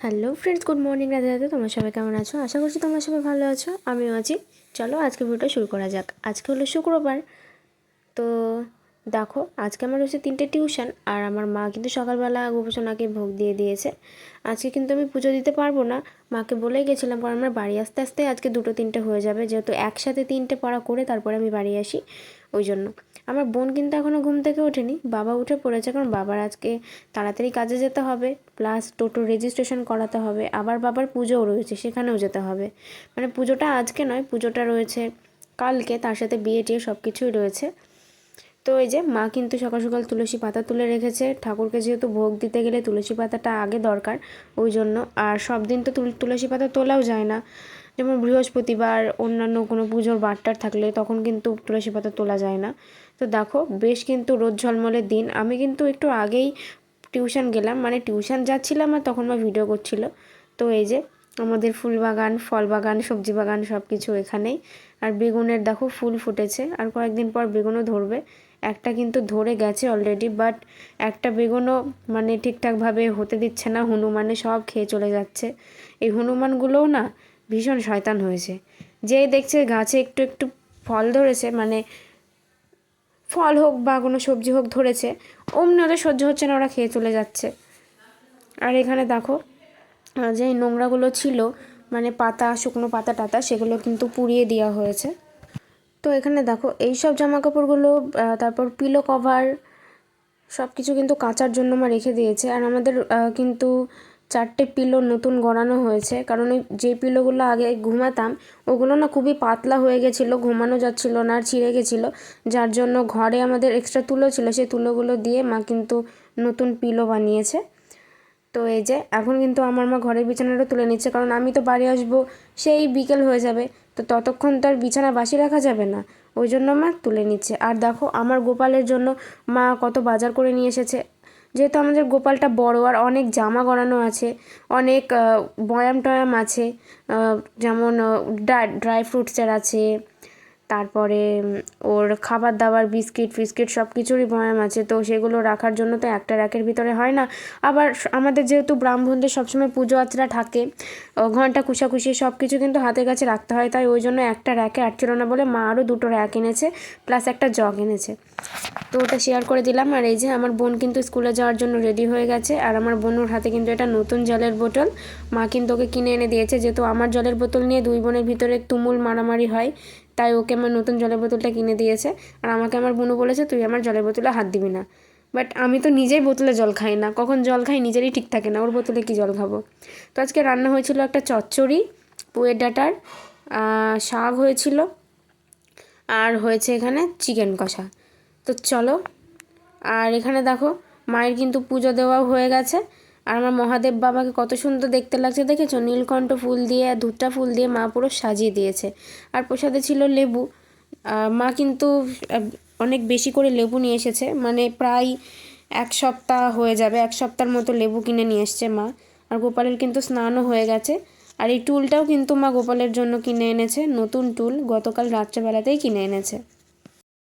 Hello friends, good morning. Radhe Radhe. তোমরা সবাই কেমন আছো? আশা করছি তোমরা সবাই ভালো আছো, আমিও আছি। চলো আজকে ভিডিওটা শুরু করা যাক। আজকে হলো শুক্রবার। তো দেখো, আজকে আমার হচ্ছে 3টে টিউশন, আর আমার মা কিন্তু সকালবেলা গোপসোনাকে ভোগ দিয়ে দিয়েছে। আজকে কিন্তু আমি পুজো দিতে পারবো না, মাকে বলেই গেছিলাম, কারণ আমার বাড়ি আসতে আসতে আজকে 2-3টে হয়ে যাবে, যেহেতু একসাথে 3টে পড়া করে তারপরে আমি বাড়ি আসি, ওই জন্য। আমার বোন কিন্তু এখনও ঘুম থেকে ওঠেনি, বাবা উঠে পড়েছে, কারণ বাবার আজকে তাড়াতাড়ি কাজে যেতে হবে, প্লাস টোটো রেজিস্ট্রেশন করাতে হবে, আবার বাবার পুজোও রয়েছে, সেখানেও যেতে হবে। মানে পুজোটা আজকে নয়, পুজোটা রয়েছে কালকে, তার সাথে বিয়ে টিয়ে সব কিছুই রয়েছে। তো এই যে মা কিন্তু সকাল সকাল তুলসী পাতা তুলে রেখেছে, ঠাকুরকে যেহেতু ভোগ দিতে গেলে তুলসী পাতাটা আগে দরকার, ওই জন্য। আর সব দিন তো তুলসী পাতা তোলাও যায় না, যেমন বৃহস্পতিবার অন্যান্য কোনো পুজোর বারটার থাকলে তখন কিন্তু তুলসী পাতা তোলা যায় না। তো দেখো, বেশ কিন্তু রোদ ঝলমলের দিন। আমি কিন্তু একটু আগেই টিউশন গেলাম, মানে টিউশন যাচ্ছিলাম আর তখন মা ভিডিও করছিল। তো এই যে আমাদের ফুল বাগান, ফল বাগান, সবজি বাগান সব কিছু এখানেই। আর বেগুনের দেখো ফুল ফুটেছে, আর কয়েকদিন পর বেগুনও ধরবে। একটা কিন্তু ধরে গেছে অলরেডি, বাট একটা বেগুনও মানে ঠিকঠাকভাবে হতে দিচ্ছে না, হনুমানে সব খেয়ে চলে যাচ্ছে। এই হনুমানগুলোও না ভীষণ শয়তান হয়েছে, যেই দেখছে গাছে একটু একটু ফল ধরেছে, মানে ফল হোক বা কোনো সবজি হোক ধরেছে, অমনি ওদের সহ্য হচ্ছে না, ওরা খেয়ে চলে যাচ্ছে। আর এখানে দেখো, যে নোংরাগুলো ছিল, মানে পাতা, শুকনো পাতা টাতা, সেগুলো কিন্তু পুড়িয়ে দেওয়া হয়েছে। তো এখানে দেখো এই সব জামা কাপড়গুলো, তারপর পিলো কভার সব কিছু কিন্তু কাচার জন্য মা রেখে দিয়েছে। আর আমাদের কিন্তু 4টে পিলো নতুন গড়ানো হয়েছে, কারণ ওই যে পিলোগুলো আগে ঘুমাতাম ওগুলো না খুবই পাতলা হয়ে গেছিলো, ঘুমানো যাচ্ছিল না, আর ছিঁড়ে গেছিলো, যার জন্য ঘরে আমাদের এক্সট্রা তুলো ছিল, সেই তুলোগুলো দিয়ে মা কিন্তু নতুন পিলো বানিয়েছে। তো এই যে এখন কিন্তু আমার মা ঘরের বিছানাটা তুলে নিচ্ছে, কারণ আমি তো বাড়ি আসবো সেই বিকেল হয়ে যাবে, তো ততক্ষণ তো আর বিছানা বাসি রাখা যাবে না, ওই জন্য মা তুলে নিচ্ছে। আর দেখো আমার গোপালের জন্য মা কত বাজার করে নিয়ে এসেছে। যেহেতু আমাদের গোপালটা বড়, আর অনেক জামা গড়ানো আছে, অনেক বয়াম টয়াম আছে, যেমন ড্রাই ফ্রুটসের আছে, তারপরে ওর খাবার দাবার, বিস্কিট ফিস্কিট সব কিছুরই বয়াম আছে। তো সেগুলো রাখার জন্য তো একটা র্যাকের ভিতরে হয় না। আবার আমাদের যেহেতু ব্রাহ্মণদের সবসময় পুজো আচরা থাকে, ঘন্টা কুশাকুশি সব কিছু কিন্তু হাতের কাছে রাখতে হয়, তাই ওই জন্য একটা র্যাকে আটছিল না বলে মা আরও 2টো র্যাক এনেছে, প্লাস একটা জগ এনেছে। তো ওটা শেয়ার করে দিলাম। আর এই যে আমার বোন কিন্তু স্কুলে যাওয়ার জন্য রেডি হয়ে গেছে, আর আমার বোনের হাতে কিন্তু এটা নতুন জলের বোতল, মা কিন্তু ওকে কিনে এনে দিয়েছে, যেহেতু আমার জলের বোতল নিয়ে দুই বোনের ভিতরে তুমুল মারামারি হয়, তাই ওকে আমার নতুন জলের বোতলটা কিনে দিয়েছে। আর আমাকে আমার বোনও বলেছে তুই আমার জলের বোতলে হাত দিবি না, বাট আমি তো নিজেই বোতলে জল খাই না, কখন জল খাই নিজেরই ঠিক থাকে না, ওর বোতলে কি জল খাবো। তো আজকে রান্না হয়েছিল একটা চচ্চড়ি, পুয়ের ডাঁটার, শাক হয়েছিল, আর হয়েছে এখানে চিকেন কষা। তো চলো, আর এখানে দেখো মায়ের কিন্তু পুজো দেওয়াও হয়ে গেছে। আর আমার মহাদেব বাবাকে কত সুন্দর দেখতে লাগছে দেখেছো, নীলকণ্ঠ ফুল দিয়ে, ধুট্টা ফুল দিয়ে মা পুরো সাজিয়ে দিয়েছে। আর প্রসাদে ছিল লেবু। মা কিন্তু অনেক বেশি করে লেবু নিয়ে এসেছে, মানে প্রায় 1 সপ্তাহ হয়ে যাবে, 1 সপ্তাহের মতো লেবু কিনে নিয়ে এসছে মা। আর গোপালের কিন্তু স্নানও হয়ে গেছে। আর এই টুলটাও কিন্তু মা গোপালের জন্য কিনে এনেছে, নতুন টুল, গতকাল রাত্রেবেলাতেই কিনে এনেছে।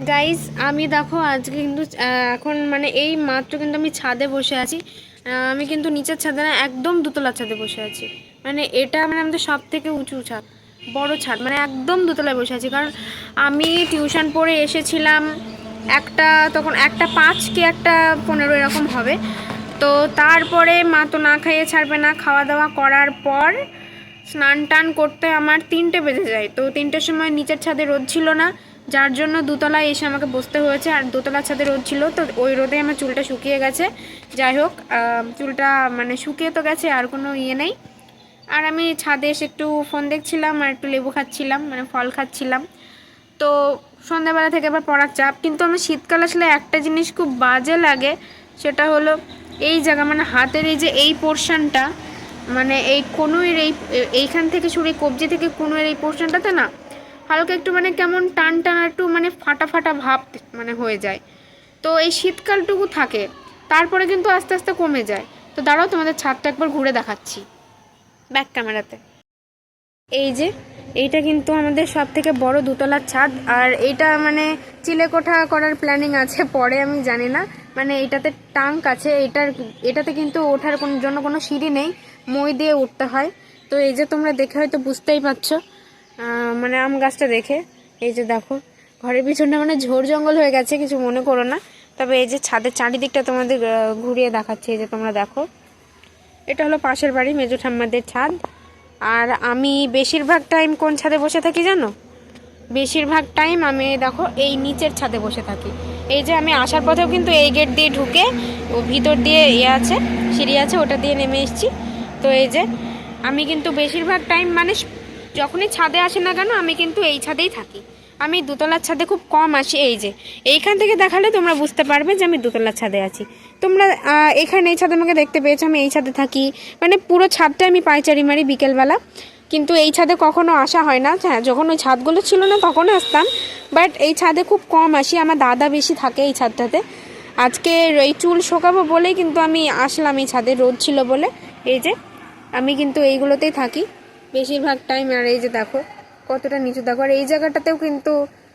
গাইস, আমি দেখো আজকে কিন্তু এখন মানে এই মাত্র কিন্তু আমি ছাদে বসে আছি। আমি কিন্তু নিচের ছাদে না, একদম দোতলার ছাদে বসে আছি। মানে এটা মানে আমাদের সব থেকে উঁচু ছাদ, বড় ছাদ, মানে একদম দোতলায় বসে আছি। কারণ আমি টিউশন পড়ে এসেছিলাম একটা, তখন 1:05 কি 1:15 এরকম হবে। তো তারপরে মা তো না খাইয়ে ছাড়বে না, খাওয়া দাওয়া করার পর স্নান টান করতে আমার 3টে বেজে যায়। তো 3টের সময় নিচের ছাদে রোদ ছিল না, যার জন্য দোতলায় এসে আমাকে বসতে হয়েছে। আর দোতলার ছাদে রোদ ছিল, তো ওই রোদে আমার চুলটা শুকিয়ে গেছে। যাই হোক, চুলটা মানে শুকিয়ে তো গেছে, আর কোনো ইয়ে নেই। আর আমি ছাদে এসে একটু ফোন দেখছিলাম, আর একটু লেবু খাচ্ছিলাম, মানে ফল খাচ্ছিলাম। তো সন্ধ্যাবেলা থেকে আবার পড়ার চাপ। কিন্তু আমার শীতকাল আসলে একটা জিনিস খুব বাজে লাগে, সেটা হলো এই জায়গা, মানে হাতের এই যে এই পোর্শনটা, মানে এই কনুইয়ের এইখান থেকে শুরু, কবজি থেকে কনুইয়ের এই পোর্শনটাতে না হালকা একটু মানে কেমন টান টান, একটু মানে ফাটা ফাটা ভাব মানে হয়ে যায়। তো এই শীতকালটুকু থাকে, তারপরে কিন্তু আস্তে আস্তে কমে যায়। তো দাঁড়াও তোমাদের ছাদটা একবার ঘুরে দেখাচ্ছি ব্যাক ক্যামেরাতে। এই যে এইটা কিন্তু আমাদের সব থেকে বড় দোতলার ছাদ, আর এইটা মানে চিলেকোঠা করার প্ল্যানিং আছে পরে, আমি জানি না। মানে এটাতে টাঙ্ক আছে, এটাতে কিন্তু ওঠার জন্য কোনো সিঁড়ি নেই, মই দিয়ে উঠতে হয়। তো এই যে তোমরা দেখে হয়তো বুঝতেই পারছো, মানে আম গাছটা দেখে। এই যে দেখো ঘরের পিছনটা মানে ঝোড় জঙ্গল হয়ে গেছে, কিছু মনে করো না। তবে এই যে ছাদের চারিদিকটা তোমাদের ঘুরিয়ে দেখাচ্ছি। এই যে তোমরা দেখো, এটা হলো পাশের বাড়ি মেজো ঠাম্মাদের ছাদ। আর আমি বেশিরভাগ টাইম কোন ছাদে বসে থাকি জানো? বেশিরভাগ টাইম আমি দেখো এই নিচের ছাদে বসে থাকি। এই যে আমি আসার পথেও কিন্তু এই গেট দিয়ে ঢুকে ও ভিতর দিয়ে আছে, সিঁড়ি আছে, ওটা দিয়ে নেমে এসেছি। তো এই যে আমি কিন্তু বেশিরভাগ টাইম মানে যখনই ছাদে আসি না কেন আমি কিন্তু এই ছাদেই থাকি। আমি দোতলার ছাদে খুব কম আসি। এই যে এইখান থেকে দেখালে তোমরা বুঝতে পারবে যে আমি দোতলার ছাদে আছি। তোমরা এখানে এই ছাদে আমাকে দেখতে পেয়েছো, আমি এই ছাদে থাকি। মানে পুরো ছাদটা আমি পায়চারি মারি বিকেলবেলা। কিন্তু এই ছাদে কখনো আসা হয় না। হ্যাঁ, যখন ওই ছাদগুলো ছিল না তখন আসতাম, বাট এই ছাদে খুব কম আসি। আমার দাদা বেশি থাকে এই ছাদটাতে। আজকে এই চুল শোকাবো বলেই কিন্তু আমি আসলাম এই ছাদে, রোদ ছিল বলে। এই যে আমি কিন্তু এইগুলোতেই থাকি বেশিরভাগ টাইম। আর এই যে দেখো কতটা নিচু দেখো। আর এই জায়গাটাতেও কিন্তু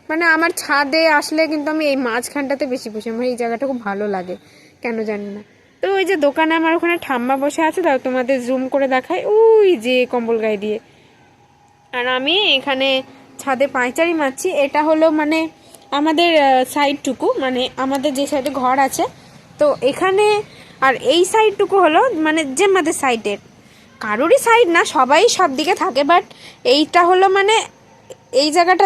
মানে আমার ছাদে আসলে কিন্তু আমি এই মাঝখানটাতে বেশি বসে, আমার এই জায়গাটা খুব ভালো লাগে কেন জানি না। তো ওই যে দোকানে আমার ওখানে ঠাম্মা বসে আছে, তাও তোমাদের জুম করে দেখায়, ওই যে কম্বল গায়ে দিয়ে। আর আমি এখানে ছাদে পায়চারি মারছি। এটা হলো মানে আমাদের সাইডটুকু, মানে আমাদের যে সাইডে ঘর আছে তো এখানে। আর এই সাইডটুকু হলো মানে যে আমাদের সাইডের, কারোরই সাইড না, সবাই সব দিকে থাকে, বাট এইটা হলো মানে এই জায়গাটা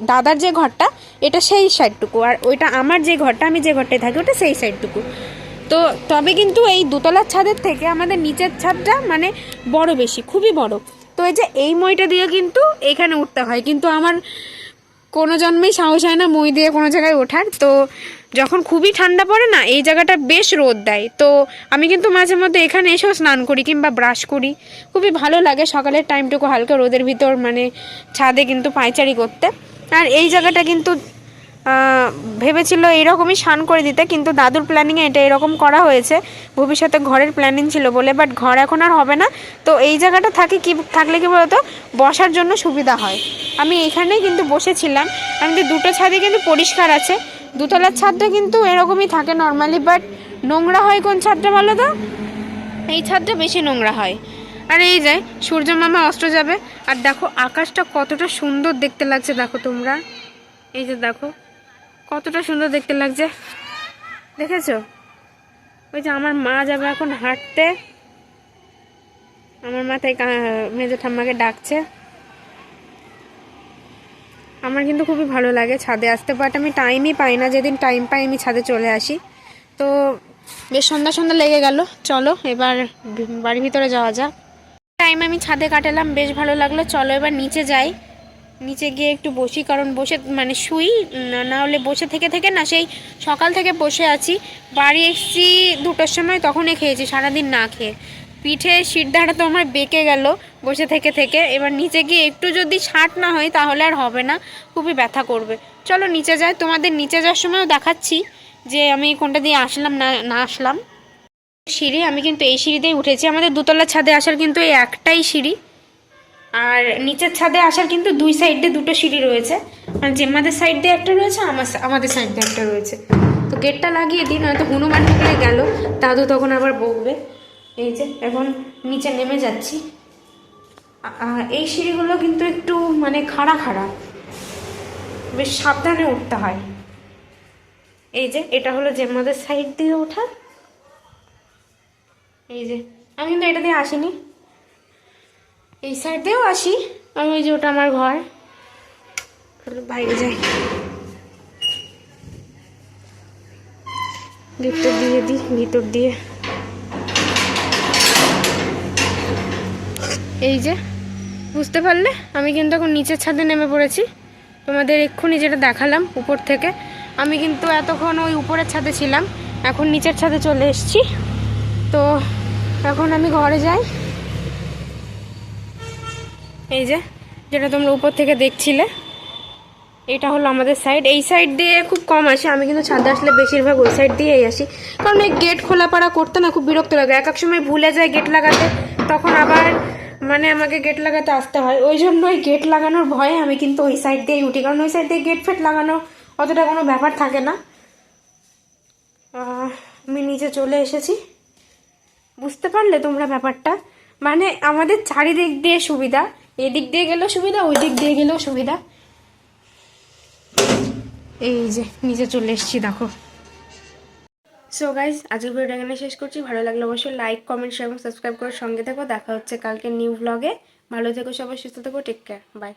দাদার যে ঘরটা এটা সেই সাইডটুকু, আর ওইটা আমার যে ঘরটা, আমি যে ঘরটায় থাকি ওটা সেই সাইডটুকু। তো তবে কিন্তু এই দোতলার ছাদের থেকে আমাদের নিচের ছাদটা মানে বড়, বেশি, খুবই বড়। তো এই যে এই মইটা দিয়ে কিন্তু এখানে উঠতে হয়, কিন্তু আমার কোনো জন্মেই সাহস হয় না মই দিয়ে কোনো জায়গায় ওঠার। তো যখন খুবই ঠান্ডা পড়ে না এই জায়গাটা বেশ রোদ দেয়, তো আমি কিন্তু মাঝে মধ্যে এখানে এসেও স্নান করি কিংবা ব্রাশ করি। খুবই ভালো লাগে সকালের টাইমটুকু হালকা রোদের ভিতর মানে ছাদে কিন্তু পায়চারি করতে। আর এই জায়গাটা কিন্তু ভেবেছিল এইরকমই স্নান করে দিতে, কিন্তু দাদুর প্ল্যানিংয়ে এটা এরকম করা হয়েছে। ভবিষ্যতে ঘরের প্ল্যানিং ছিল বলে, বাট ঘর এখন আর হবে না। তো এই জায়গাটা থাকলে কি বলতো বসার জন্য সুবিধা হয়। আমি এখানেই কিন্তু বসেছিলাম। আমাদের দুটো ছাদই কিন্তু পরিষ্কার আছে। দোতলার ছাদটা কিন্তু এরকমই থাকে নর্মালি, বাট নোংরা হয় কোন ছাদটা বলো তো? এই ছাদটা বেশি নোংরা হয়। আর এই যে সূর্য মামা অস্ত যাবে। আর দেখো আকাশটা কতটা সুন্দর দেখতে লাগছে, দেখো তোমরা। এই যে দেখো কতটা সুন্দর দেখতে লাগছে, দেখেছো? ওই যে আমার মা যাবে এখন হাঁটতে, আমার মাথায় মেজো ঠাম্মাকে ডাকছে। আমার কিন্তু খুবই ভালো লাগে ছাদে আসতে, বাট আমি টাইমই পাই না। যেদিন টাইম পাই আমি ছাদে চলে আসি। তো বেশ সন্ধ্যা সন্ধ্যা লেগে গেল, চলো এবার বাড়ির ভিতরে যাওয়া যাক। টাইম আমি ছাদে কাটালাম, বেশ ভালো লাগলো। চলো এবার নিচে যাই, নিচে গিয়ে একটু বসি, কারণ বসে মানে শুই না হলে বসে থেকে থেকে না সেই সকাল থেকে বসে আছি। বাড়ি এসেছি 2টোর সময়, তখনই খেয়েছি, সারাদিন না খেয়ে। পিঠে শিরদাঁড়া তো আমার বেঁকে গেল বসে থেকে থেকে। এবার নিচে গিয়ে একটু যদি ছাট না হয় তাহলে আর হবে না, খুবই ব্যথা করবে। চলো নিচে যাই, তোমাদের নিচে যাওয়ার সময়ও দেখাচ্ছি যে আমি কোনটা দিয়ে আসলাম না আসলাম। সিঁড়ি, আমি কিন্তু এই সিঁড়িতেই উঠেছি। আমাদের দোতলার ছাদে আসার কিন্তু এই একটাই সিঁড়ি, আর নিচের ছাদে আসার কিন্তু দুই সাইডে দুটো সিঁড়ি রয়েছে। মানে জেম্মাদের সাইড দিয়ে একটা রয়েছে, আমাদের সাইড দিয়ে একটা রয়েছে। তো গেটটা লাগিয়ে দিই, নয়তো হনুমান ঢুকলে গেল, দাদু তখন আবার বকবে। এই যে এখন নিচে নেমে যাচ্ছি। এই সিঁড়িগুলো কিন্তু একটু মানে খাড়া খাড়া, বেশ সাবধানে উঠতে হয়। এই যে এটা হলো জেম্মাদের সাইড দিয়ে ওঠা। এই যে আমি কিন্তু এটা দিয়ে আসিনি, এই সাইড দিয়েও আসি আমি। ওই যে ওটা আমার ঘর, বাইরে যাই, গেটটা দিয়ে দিই ভিতর দিয়ে। এই যে বুঝতে পারলে আমি কিন্তু এখন নিচের ছাদে নেমে পড়েছি। তোমাদের এক্ষুনি যেটা দেখালাম উপর থেকে, আমি কিন্তু এতক্ষণ ওই উপরের ছাদে ছিলাম, এখন নিচের ছাদে চলে এসেছি। তো এখন আমি ঘরে যাই। এই যে যেটা তোমরা উপর থেকে দেখছিলে এটা হলো আমাদের সাইড। এই সাইড দিয়ে খুব কম আসি আমি, কিন্তু ছাদে আসলে বেশিরভাগ ওই সাইড দিয়েই আসি, কারণ এই গেট খোলাপাড়া করতে না খুব বিরক্ত লাগে। এক সময় ভুলে যায় গেট লাগাতে, তখন আবার মানে আমাকে গেট লাগাতে আসতে হয়। ওই জন্য ওই গেট লাগানোর ভয়ে আমি কিন্তু ওই সাইড দিয়েই উঠি, কারণ ওই সাইড দিয়ে গেট ফেট লাগানো অতটা কোনো ব্যাপার থাকে না। আমি নিচে চলে এসেছি, বুঝতে পারলে তোমরা ব্যাপারটা? মানে আমাদের চারিদিক দিয়ে সুবিধা, এদিক দিয়ে গেলেও সুবিধা, ওই দিক দিয়ে গেলেও সুবিধা। এই যে নিচে চলে এসেছি দেখো। সো গাইজ, আজকের ভিডিওটা এখানে শেষ করছি। ভালো লাগলে অবশ্যই লাইক, কমেন্ট, শেয়ার এবং সাবস্ক্রাইব করে সঙ্গে থেকো। দেখা হচ্ছে কালকে নিউ ব্লগে। ভালো থেকো সবাই, সুস্থ থেকো, টেক কেয়ার, বাই।